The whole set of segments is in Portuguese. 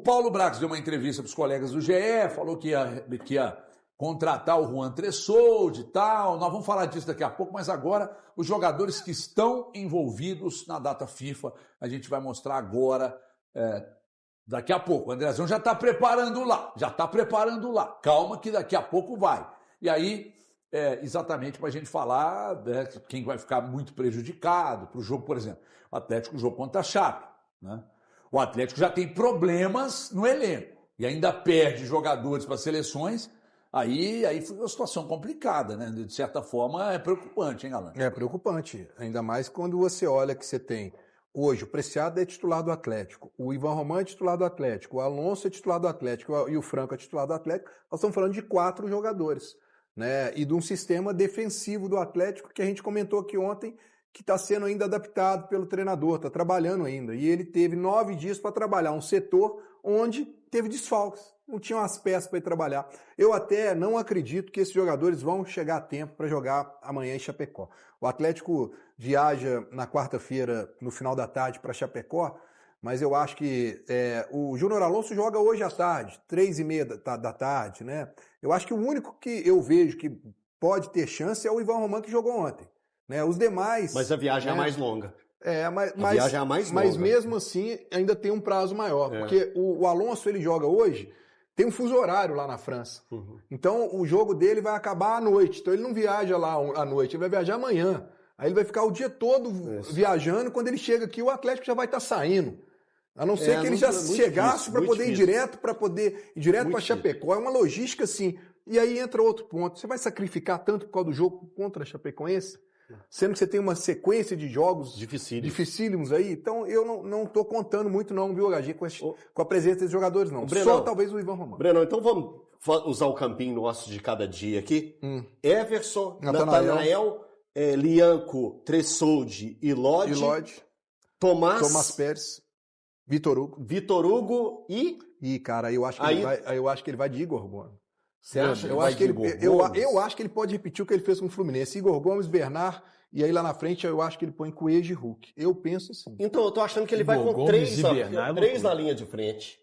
O Paulo Brax deu uma entrevista para os colegas do GE, falou que ia contratar o Juan Tressoldi e tal. Nós vamos falar disso daqui a pouco, mas agora os jogadores que estão envolvidos na data FIFA, a gente vai mostrar agora, daqui a pouco. O Andrezão já está preparando lá. Calma que daqui a pouco vai. E aí, exatamente para a gente falar quem vai ficar muito prejudicado para o jogo, por exemplo. O Atlético jogo contra a Chape, né? O Atlético já tem problemas no elenco e ainda perde jogadores para seleções. Aí foi uma situação complicada, né? De certa forma, é preocupante, hein, Alan? É preocupante, ainda mais quando você olha que você tem hoje o Preciado é titular do Atlético, o Ivan Román é titular do Atlético, o Alonso é titular do Atlético e o Franco é titular do Atlético. Nós estamos falando de 4 jogadores, né? E de um sistema defensivo do Atlético que a gente comentou aqui ontem, que está sendo ainda adaptado pelo treinador, está trabalhando ainda. E ele teve 9 dias para trabalhar um setor onde teve desfalques, não tinham as peças para ir trabalhar. Eu até não acredito que esses jogadores vão chegar a tempo para jogar amanhã em Chapecó. O Atlético viaja na quarta-feira, no final da tarde, para Chapecó, mas eu acho que o Júnior Alonso joga hoje à tarde, 3h30 da tarde, né? Eu acho que o único que eu vejo que pode ter chance é o Ivan Román, que jogou ontem. Né? Os demais... Mas a viagem é mais longa. A viagem é mais longa. Mas mesmo assim, ainda tem um prazo maior. Porque o Alonso, ele joga hoje, tem um fuso horário lá na França. Uhum. Então, o jogo dele vai acabar à noite. Então, ele não viaja lá à noite, ele vai viajar amanhã. Aí ele vai ficar o dia todo viajando. Quando ele chega aqui, o Atlético já vai estar saindo. A não ser que ele já chegasse para poder ir direto para Chapecó. É uma logística assim. E aí entra outro ponto. Você vai sacrificar tanto por causa do jogo contra a Chapecoense? Sendo que você tem uma sequência de jogos dificílimos aí, então eu não estou contando muito não, viu, HG, com a presença desses jogadores, não. Brenão, só talvez o Ivan Román. Brenão, então vamos usar o campinho nosso de cada dia aqui. Everson, Natanael, Lianco, Tressoldi e Lodi. Tomás Pérez, Vitor Hugo e... cara, eu acho que ele vai de Igor Gomes. Você acha? Eu acho que ele pode repetir o que ele fez com o Fluminense. Igor Gomes, Bernard, e aí lá na frente eu acho que ele põe Coelho e Hulk. Eu penso assim. Então, eu tô achando que ele vai com três na linha de frente.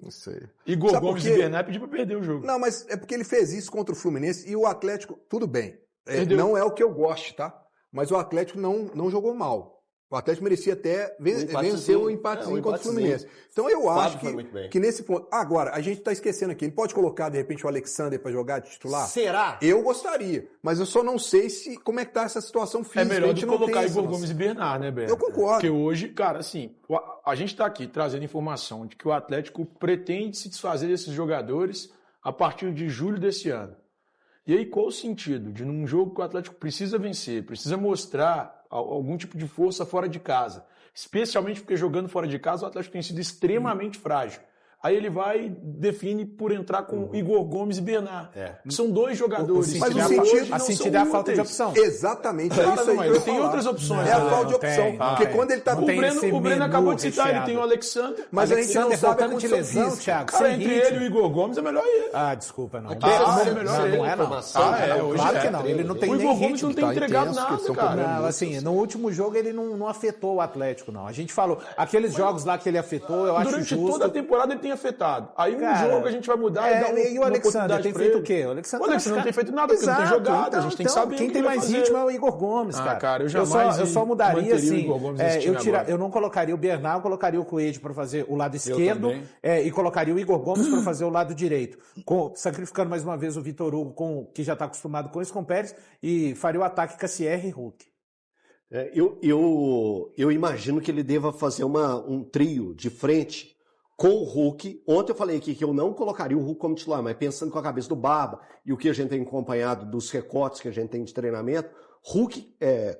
Não sei. Igor Gomes e Bernard pediu pra perder o jogo. Não, mas é porque ele fez isso contra o Fluminense e o Atlético, tudo bem. Não é o que eu gosto, tá? Mas o Atlético não jogou mal. O Atlético merecia até vencer o empatezinho contra o Fluminense. Então eu acho que nesse ponto... Agora, a gente está esquecendo aqui, ele pode colocar de repente o Alexander para jogar de titular? Será? Eu gostaria, mas eu só não sei como é que tá essa situação física. É melhor do que colocar Igor Gomes e Bernard, né, Bernardo? Eu concordo. Porque hoje, cara, assim, a gente está aqui trazendo informação de que o Atlético pretende se desfazer desses jogadores a partir de julho desse ano. E aí qual o sentido de num jogo que o Atlético precisa vencer, precisa mostrar algum tipo de força fora de casa, especialmente porque jogando fora de casa o Atlético tem sido extremamente frágil. Aí ele define por entrar com Igor Gomes e Bernard. São 2 jogadores. Mas o sentido é a falta de opção. Exatamente. É isso aí. Ele tem outras opções. É a falta de opção. Porque quando ele tá com o Breno acabou de citar, ele tem o Alexander. Mas a gente não sabe a de lesão, Thiago. Cara, entre ele e o Igor Gomes é melhor ele. Desculpa, não. É melhor ele. Não é, não. Claro que não. Ele não tem nem ritmo. O Igor Gomes não tem entregado nada, cara. Não, assim, no último jogo ele não afetou o Atlético, não. A gente falou, aqueles jogos lá que ele afetou, eu acho justo. Durante toda a temporada ele tem afetado. Aí um jogo a gente vai mudar e dar e o Alexander tem feito o quê? O Alexander não tem feito nada, porque não tem jogado. A gente tem que saber quem tem mais ritmo é o Igor Gomes, cara. Cara, eu só mudaria assim. Eu não colocaria o Bernard, eu colocaria o Coelho para fazer o lado esquerdo e colocaria o Igor Gomes para fazer o lado direito. Sacrificando mais uma vez o Vitor Hugo, que já está acostumado com isso, com o Pérez, e faria o ataque Cassier e Hulk. Eu imagino que ele deva fazer um trio de frente com o Hulk. Ontem eu falei aqui que eu não colocaria o Hulk como titular, mas pensando com a cabeça do Barba e o que a gente tem acompanhado dos recortes que a gente tem de treinamento,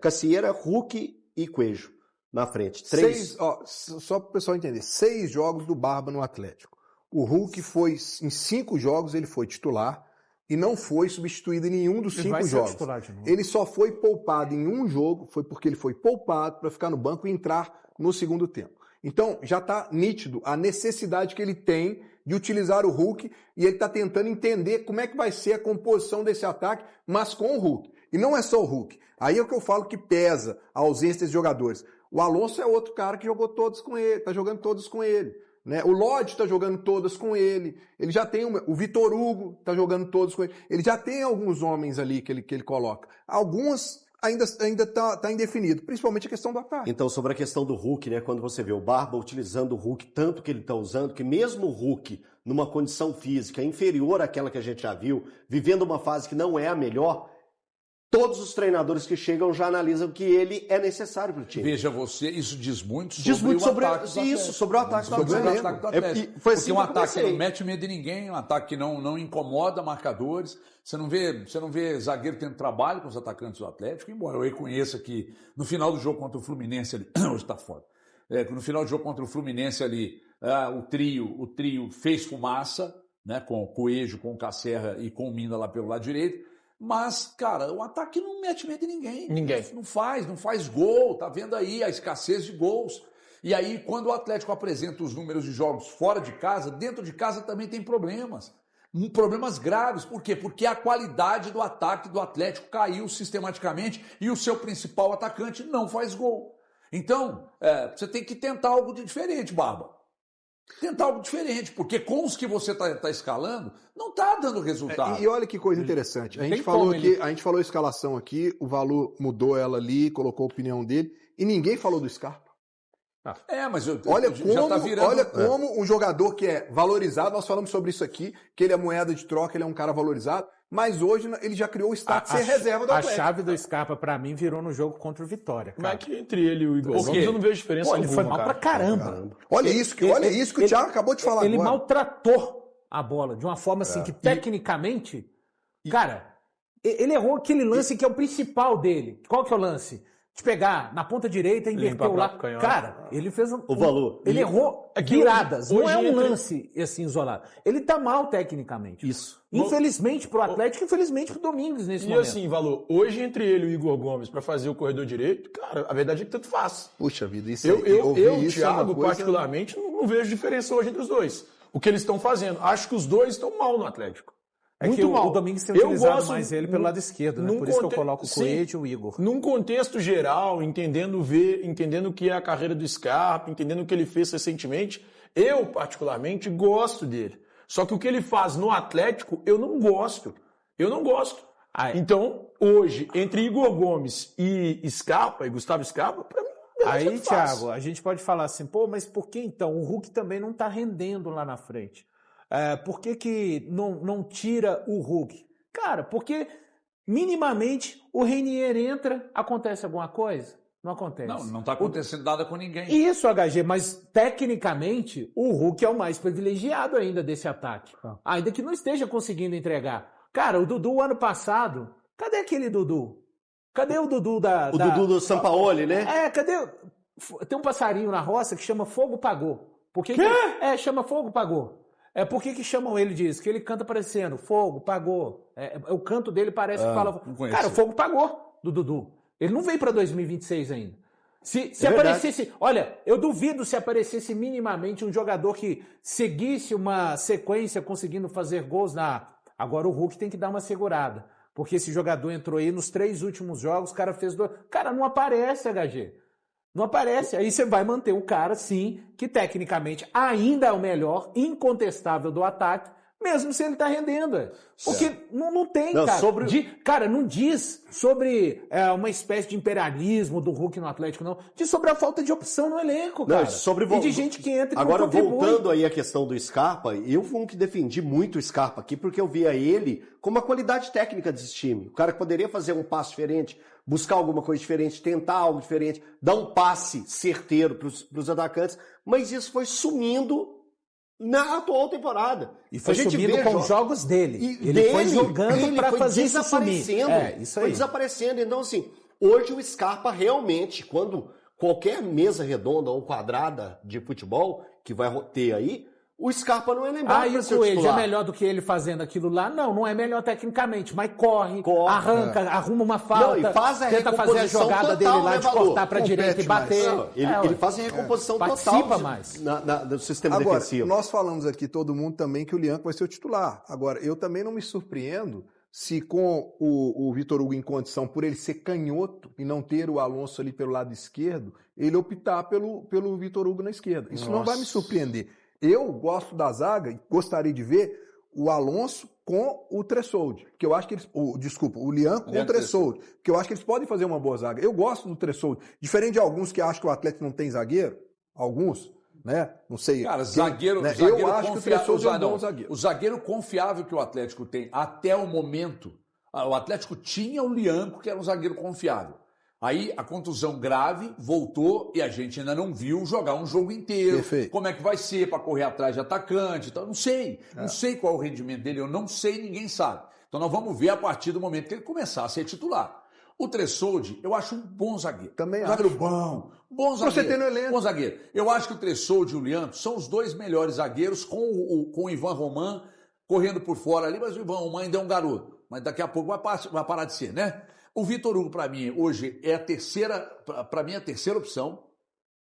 Cassieira, Hulk e Coelho na frente. 3. Só para o pessoal entender, 6 jogos do Barba no Atlético. O Hulk em 5 jogos ele foi titular e não foi substituído em nenhum dos 5 jogos. Ele só foi poupado em um jogo, foi porque ele foi poupado para ficar no banco e entrar no segundo tempo. Então, já está nítido a necessidade que ele tem de utilizar o Hulk e ele está tentando entender como é que vai ser a composição desse ataque, mas com o Hulk. E não é só o Hulk. Aí é o que eu falo que pesa a ausência desses jogadores. O Alonso é outro cara que jogou todos com ele, está jogando todos com ele. né? O Lodge está jogando todas com ele. Ele já tem o Vitor Hugo está jogando todos com ele. Ele já tem alguns homens ali que ele coloca. Alguns ainda tá indefinido, principalmente a questão do ataque. Então, sobre a questão do Hulk, né? Quando você vê o Barba utilizando o Hulk tanto que ele está usando, que mesmo o Hulk, numa condição física inferior àquela que a gente já viu, vivendo uma fase que não é a melhor, todos os treinadores que chegam já analisam que ele é necessário para o time. Veja você, isso diz muito sobre o ataque do Atlético. Sobre o ataque do Atlético. Foi assim, porque um ataque que não mete medo em ninguém, um ataque que não incomoda marcadores. Você não vê zagueiro tendo trabalho com os atacantes do Atlético, embora eu reconheça que no final do jogo contra o Fluminense ali, hoje está fora. No final do jogo contra o Fluminense ali, o trio fez fumaça, né, com o Coelho, com o Cacerra e com o Mina lá pelo lado direito. Mas, cara, o ataque não mete medo em ninguém. Não faz gol, tá vendo aí a escassez de gols. E aí, quando o Atlético apresenta os números de jogos fora de casa, dentro de casa também tem problemas. Problemas graves. Por quê? Porque a qualidade do ataque do Atlético caiu sistematicamente e o seu principal atacante não faz gol. Então, você tem que tentar algo de diferente, Barba. Tentar algo diferente, porque com os que você está escalando, não está dando resultado. E olha que coisa interessante. A gente falou a escalação aqui, o Valu mudou ela ali, colocou a opinião dele, e ninguém falou do Scarpa. Mas já tá virando. Olha como um jogador que é valorizado, nós falamos sobre isso aqui, que ele é moeda de troca, ele é um cara valorizado, mas hoje ele já criou o status de ser reserva do Atlético. A chave do Scarpa, pra mim, virou no jogo contra o Vitória. Mas é que entre ele e o Igor Gomes eu não vejo diferença alguma. Ele foi mal pra caramba. Olha isso que o Thiago acabou de falar agora. Ele maltratou a bola de uma forma assim que, tecnicamente, cara, ele errou aquele lance que é o principal dele. Qual que é o lance? De pegar na ponta direita e inverter o lado. Cara, ele fez o valor. Ele errou viradas. Não é um lance assim isolado. Ele tá mal tecnicamente. Isso. Infelizmente pro Atlético, infelizmente pro Domingos nesse momento. E assim, Valor, hoje entre ele e o Igor Gomes pra fazer o corredor direito, cara, a verdade é que tanto faz. Puxa vida, isso eu Thiago, particularmente, não vejo diferença hoje entre os dois. O que eles estão fazendo. Acho que os dois estão mal no Atlético. É muito que mal. O Domingos tem utilizado mais ele pelo lado esquerdo, né? Por isso que eu coloco o Coelho e o Igor. Num contexto geral, entendendo o que é a carreira do Scarpa, entendendo o que ele fez recentemente, eu, particularmente, gosto dele. Só que o que ele faz no Atlético, eu não gosto. Então, hoje, entre Igor Gomes e Gustavo Scarpa, pra mim, aí, Thiago, a gente pode falar assim, mas por que então? O Hulk também não tá rendendo lá na frente. Por que não tira o Hulk? Cara, porque minimamente o Reinier entra, acontece alguma coisa? Não acontece. Não está acontecendo nada com ninguém. Isso, HG, mas tecnicamente o Hulk é o mais privilegiado ainda desse ataque. Ainda que não esteja conseguindo entregar. Cara, o Dudu ano passado, cadê aquele Dudu? Cadê o Dudu Dudu do Sampaoli, né? Cadê? Tem um passarinho na roça que chama Fogo Pagou. Por que? Chama Fogo Pagou. Por que chamam ele disso? Que ele canta parecendo fogo, pagou. O canto dele parece que fala... Cara, o fogo pagou do Dudu. Ele não veio para 2026 ainda. Se aparecesse... Olha, eu duvido se aparecesse minimamente um jogador que seguisse uma sequência conseguindo fazer gols Agora o Hulk tem que dar uma segurada. Porque esse jogador entrou aí nos 3 últimos jogos, o cara fez 2... Cara, não aparece, HG. Não aparece. Aí você vai manter o cara, sim, que tecnicamente ainda é o melhor, incontestável do ataque, mesmo se ele está rendendo. Porque não tem, cara. Cara, não diz sobre uma espécie de imperialismo do Hulk no Atlético, não. Diz sobre a falta de opção no elenco, cara. E de gente que entra e agora, não contribui. Voltando aí à questão do Scarpa, eu fui um que defendi muito o Scarpa aqui, porque eu via ele como a qualidade técnica desse time. O cara que poderia fazer um passo diferente, buscar alguma coisa diferente, tentar algo diferente, dar um passe certeiro para os atacantes, mas isso foi sumindo na atual temporada. E foi sumindo com os jogos dele. Ele foi jogando para fazer isso sumir. Isso aí. Foi desaparecendo. Então, assim, hoje o Scarpa realmente, quando qualquer mesa redonda ou quadrada de futebol que vai ter aí, o Scarpa não é lembrado para ser o Coelho titular. É melhor do que ele fazendo aquilo lá? Não é melhor tecnicamente, mas corre arranca, arruma uma falta, tenta fazer a jogada dele lá de cortar para a direita e bater. Ele faz a recomposição total mais. Do sistema defensivo. Nós falamos aqui, todo mundo também, que o Lianco vai ser o titular. Agora, eu também não me surpreendo se com o Vitor Hugo em condição, por ele ser canhoto e não ter o Alonso ali pelo lado esquerdo, ele optar pelo Vitor Hugo na esquerda. Isso não vai me surpreender. Eu gosto da zaga e gostaria de ver o Alonso com o Tressoldi, que eu acho que eles... o Lian com o Tressoldi, que eu acho que eles podem fazer uma boa zaga. Eu gosto do Tressoldi, diferente de alguns que acham que o Atlético não tem zagueiro, alguns, né? Não sei. Cara, zagueiro, né? zagueiro eu acho que o Tressoldi é um bom zagueiro. O zagueiro confiável que o Atlético tem até o momento, o Atlético tinha o Lianco, que era um zagueiro confiável. Aí a contusão grave voltou e a gente ainda não viu jogar um jogo inteiro. Perfeito. Como é que vai ser para correr atrás de atacante? Então, não sei qual é o rendimento dele, eu não sei, ninguém sabe. Então nós vamos ver a partir do momento que ele começar a ser titular. O Tressoldi, eu acho um bom zagueiro. Também um zagueiro bom zagueiro. Você tem no elenco. Bom zagueiro. Eu acho que o Tressoldi e o Lianco são os dois melhores zagueiros com o Ivan Roman correndo por fora ali, mas o Ivan Roman ainda é um garoto. Mas daqui a pouco vai parar de ser, né? O Vitor Hugo, para mim, hoje é a terceira opção.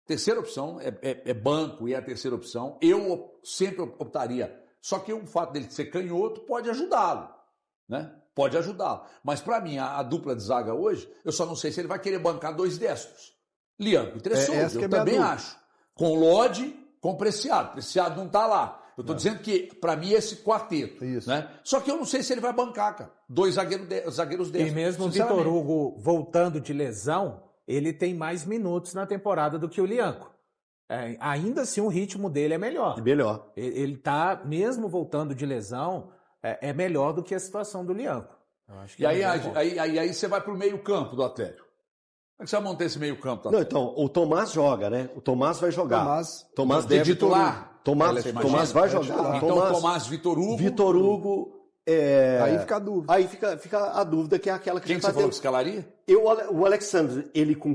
Terceira opção é banco e é a terceira opção. Eu sempre optaria. Só que o fato dele ser canhoto pode ajudá-lo, né? Pode ajudá-lo. Mas para mim, a dupla de zaga hoje, eu só não sei se ele vai querer bancar dois destros. Lianco e Tressoldi, eu também acho. Com Lodi, com Preciado. Preciado não está lá. Eu estou dizendo que, para mim, esse quarteto. Isso. Né? Só que eu não sei se ele vai bancar, cara. Dois zagueiros desses. E mesmo o Vitor Hugo voltando de lesão, ele tem mais minutos na temporada do que o Lianco. Ainda assim, o ritmo dele é melhor. Melhor. Ele está, mesmo voltando de lesão, é melhor do que a situação do Lianco. E aí você vai para o meio-campo do Atlético. Como é que você vai montar esse meio-campo? Não, então, o Tomás joga, né? O Tomás vai jogar. Tomás deve titular. Tomás vai jogar. Então, Tomás, Vitor Hugo. Vitor Hugo. Aí fica a dúvida. Aí fica a dúvida, que é aquela que Quem a gente você falou que escalaria? O Alexandre, ele com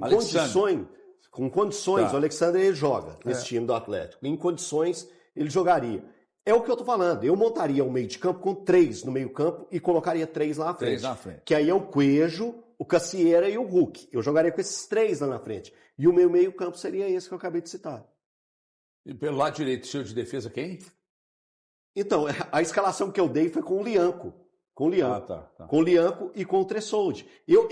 condições, o Alexandre ele joga nesse time do Atlético. Em condições, ele jogaria. É o que eu tô falando. Eu montaria um meio de campo com 3 no meio campo e colocaria 3 lá na frente. 3 na frente. Que aí é o Coelho, o Cassieira e o Hulk. Eu jogaria com esses 3 lá na frente. E o meu meio campo seria esse que eu acabei de citar. E pelo lado direito, seu de defesa, quem? Então, a escalação que eu dei foi com o Lianco. Com o Lianco. Tá. Com o Lianco e com o Tressoldi. Eu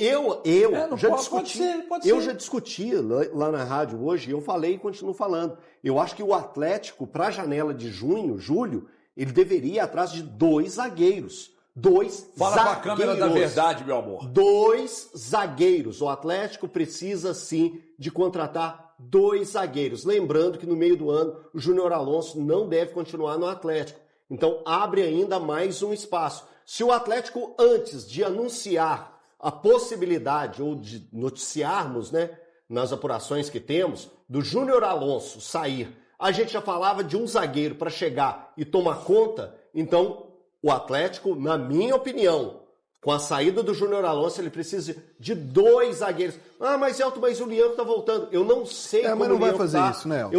já discuti. Pode ser. Eu já discuti lá na rádio hoje, eu falei e continuo falando. Eu acho que o Atlético, para a janela de julho, ele deveria ir atrás de 2 zagueiros. 2 Fala zagueiros. Com a câmera da verdade, meu amor. 2 zagueiros. O Atlético precisa, sim, de contratar 2 zagueiros. Lembrando que no meio do ano o Júnior Alonso não deve continuar no Atlético. Então abre ainda mais um espaço. Se o Atlético, antes de anunciar a possibilidade, ou de noticiarmos, né, nas apurações que temos, do Júnior Alonso sair, a gente já falava de um zagueiro para chegar e tomar conta, então o Atlético, na minha opinião, com a saída do Júnior Alonso, ele precisa de 2 zagueiros. Mas Elton, mas o Lianco tá voltando. Eu não sei como mas não o Lianco vai fazer isso, né?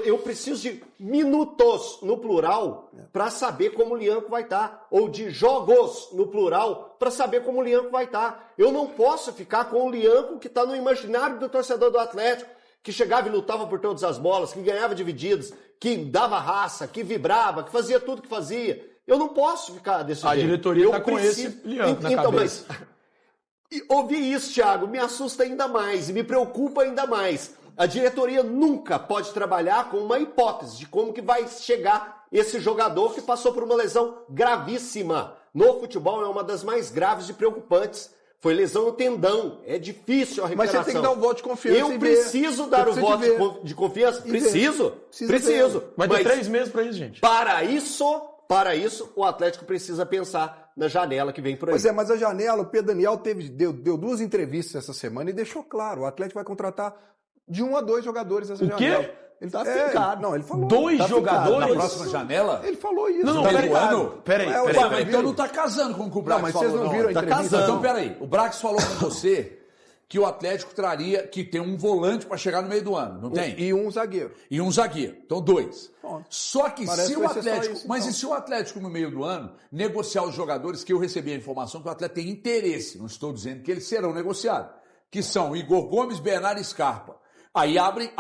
Eu preciso de minutos, no plural, para saber como o Lianco vai estar. Ou de jogos, no plural, para saber como o Lianco vai estar. Eu não posso ficar com o Lianco que está no imaginário do torcedor do Atlético, que chegava e lutava por todas as bolas, que ganhava divididas, que dava raça, que vibrava, que fazia tudo que fazia. Eu não posso ficar desse jeito. A diretoria está com esse Lianco na cabeça. Ouvir isso, Thiago, me assusta ainda mais e me preocupa ainda mais. A diretoria nunca pode trabalhar com uma hipótese de como que vai chegar esse jogador que passou por uma lesão gravíssima. No futebol é uma das mais graves e preocupantes. Foi lesão no tendão. É difícil a recuperação. Mas você tem que dar um voto de confiança. Eu preciso dar o voto de confiança? Preciso. Vai ter 3 meses para isso, gente. Para isso, o Atlético precisa pensar na janela que vem por aí. Pois mas a janela, o Pedro Daniel deu 2 entrevistas essa semana e deixou claro, o Atlético vai contratar de 1 a 2 jogadores essa janela. O quê? Ele tá ficado. Não, ele falou. 2 jogadores? Na próxima janela? Ele falou isso. Não, peraí. Então não tá casando com o que o Brax mas falou. vocês não viram a entrevista? Casando. Então peraí, o Brax falou com você que o Atlético traria, que tem um volante para chegar no meio do ano, não tem? E um zagueiro. Então 2. Bom, só que se o Atlético, isso, mas e se o Atlético no meio do ano negociar os jogadores, que eu recebi a informação que o Atlético tem interesse, não estou dizendo que eles serão negociados, que são Igor Gomes, Bernardo e Scarpa. Aí abre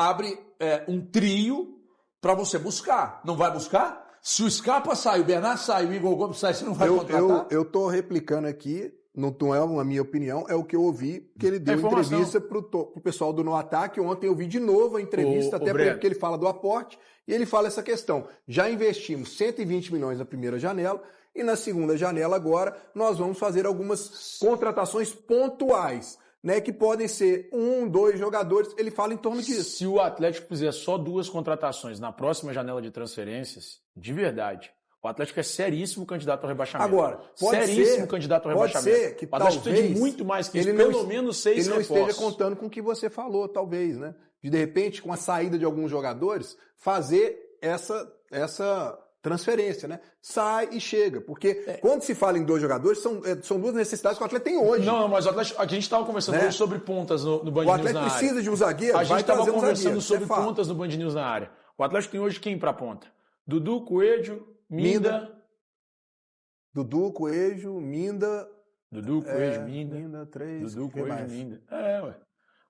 um trio para você buscar. Não vai buscar? Se o Scarpa sai, o Bernardo sai, o Igor Gomes sai, você não vai contratar? Eu tô replicando aqui não é a minha opinião, é o que eu ouvi, que ele deu entrevista para o pessoal do No Ataque. Ontem eu vi de novo a entrevista, até porque ele fala do aporte, e ele fala essa questão. Já investimos 120 milhões na primeira janela, e na segunda janela agora nós vamos fazer algumas contratações pontuais, né, que podem ser 1, 2 jogadores. Ele fala em torno disso. Se o Atlético fizer só 2 contratações na próxima janela de transferências, de verdade, o Atlético é seríssimo candidato ao rebaixamento. Agora, seríssimo candidato ao rebaixamento. Pode ser que o Atlético precisa de muito mais que isso, pelo menos 6 reforços. Ele não esteja contando com o que você falou, talvez, né? De repente, com a saída de alguns jogadores, fazer essa transferência, né? Sai e chega. Porque quando se fala em 2 jogadores, são 2 necessidades que o Atleta tem hoje. Não, mas o Atlético, a gente estava conversando hoje sobre pontas no Band News na área. O Atleta precisa de um zagueiro, a gente estava conversando sobre pontas no Band News na área. O Atlético tem hoje quem para ponta? Dudu, Coelho, Minda. Dudu, Coelho, Minda. Dudu, Coelho, Minda. Minda, 3. Dudu, Coelho, Minda. Ué.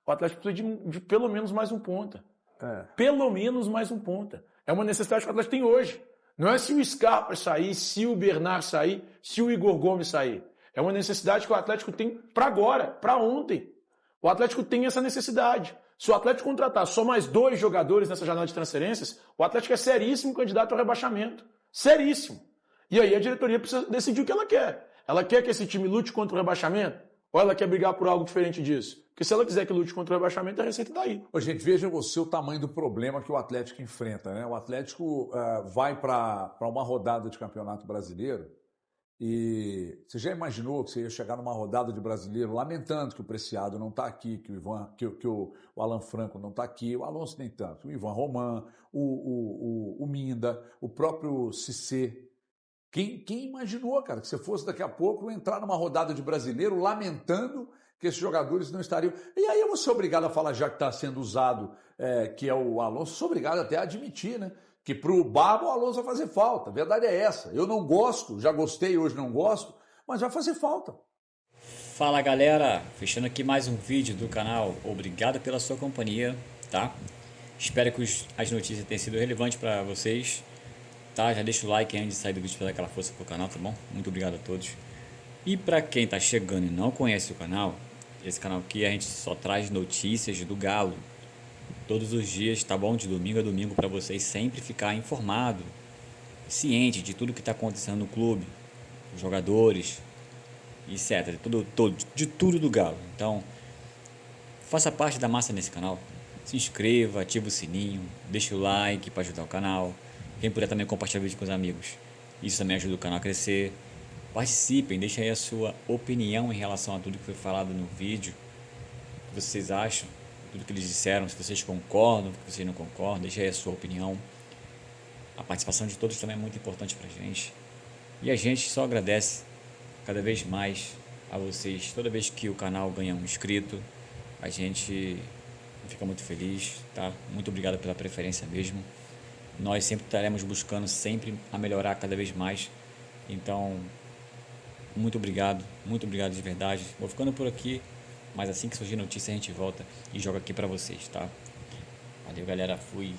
O Atlético precisa de pelo menos mais um ponta. É. Pelo menos mais um ponta. É uma necessidade que o Atlético tem hoje. Não é se o Scarpa sair, se o Bernard sair, se o Igor Gomes sair. É uma necessidade que o Atlético tem para agora, para ontem. O Atlético tem essa necessidade. Se o Atlético contratar só mais 2 jogadores nessa janela de transferências, o Atlético é seríssimo candidato ao rebaixamento. Seríssimo. E aí a diretoria precisa decidir o que ela quer. Ela quer que esse time lute contra o rebaixamento? Ou ela quer brigar por algo diferente disso? Porque se ela quiser que lute contra o rebaixamento, a receita está aí. Ô, gente, veja você o tamanho do problema que o Atlético enfrenta, né? O Atlético vai para uma rodada de Campeonato Brasileiro e você já imaginou que você ia chegar numa rodada de Brasileiro lamentando que o Preciado não está aqui, que o Alan Franco não está aqui, o Alonso nem tanto, o Ivan Roman, o Minda, o próprio Cissé. Quem imaginou, cara, que você fosse daqui a pouco entrar numa rodada de Brasileiro lamentando que esses jogadores não estariam... E aí eu vou ser obrigado a falar, já que está sendo usado, que é o Alonso, sou obrigado até a admitir, né? Que para o Babo o Alonso vai fazer falta. A verdade é essa. Eu não gosto, já gostei, hoje não gosto, mas vai fazer falta. Fala galera, fechando aqui mais um vídeo do canal. Obrigado pela sua companhia, tá? Espero que as notícias tenham sido relevantes para vocês. Tá, já deixa o like antes de sair do vídeo para dar aquela força pro canal, tá bom? Muito obrigado a todos. E para quem tá chegando e não conhece o canal, esse canal aqui a gente só traz notícias do Galo todos os dias, tá bom? De domingo a domingo, para vocês sempre ficar informado, ciente de tudo que tá acontecendo no clube, os jogadores, etc. De tudo do Galo. Então, faça parte da massa nesse canal. Se inscreva, ativa o sininho, deixa o like para ajudar o canal. Quem puder também compartilhar o vídeo com os amigos. Isso também ajuda o canal a crescer. Participem, deixem aí a sua opinião em relação a tudo que foi falado no vídeo. O que vocês acham, tudo que eles disseram, se vocês concordam, se vocês não concordam, deixem aí a sua opinião. A participação de todos também é muito importante pra gente. E a gente só agradece cada vez mais a vocês. Toda vez que o canal ganha um inscrito, a gente fica muito feliz, tá? Muito obrigado pela preferência mesmo. Nós sempre estaremos buscando sempre a melhorar cada vez mais. Então, muito obrigado de verdade. Vou ficando por aqui, mas assim que surgir notícia a gente volta e joga aqui pra vocês, tá? Valeu galera, fui.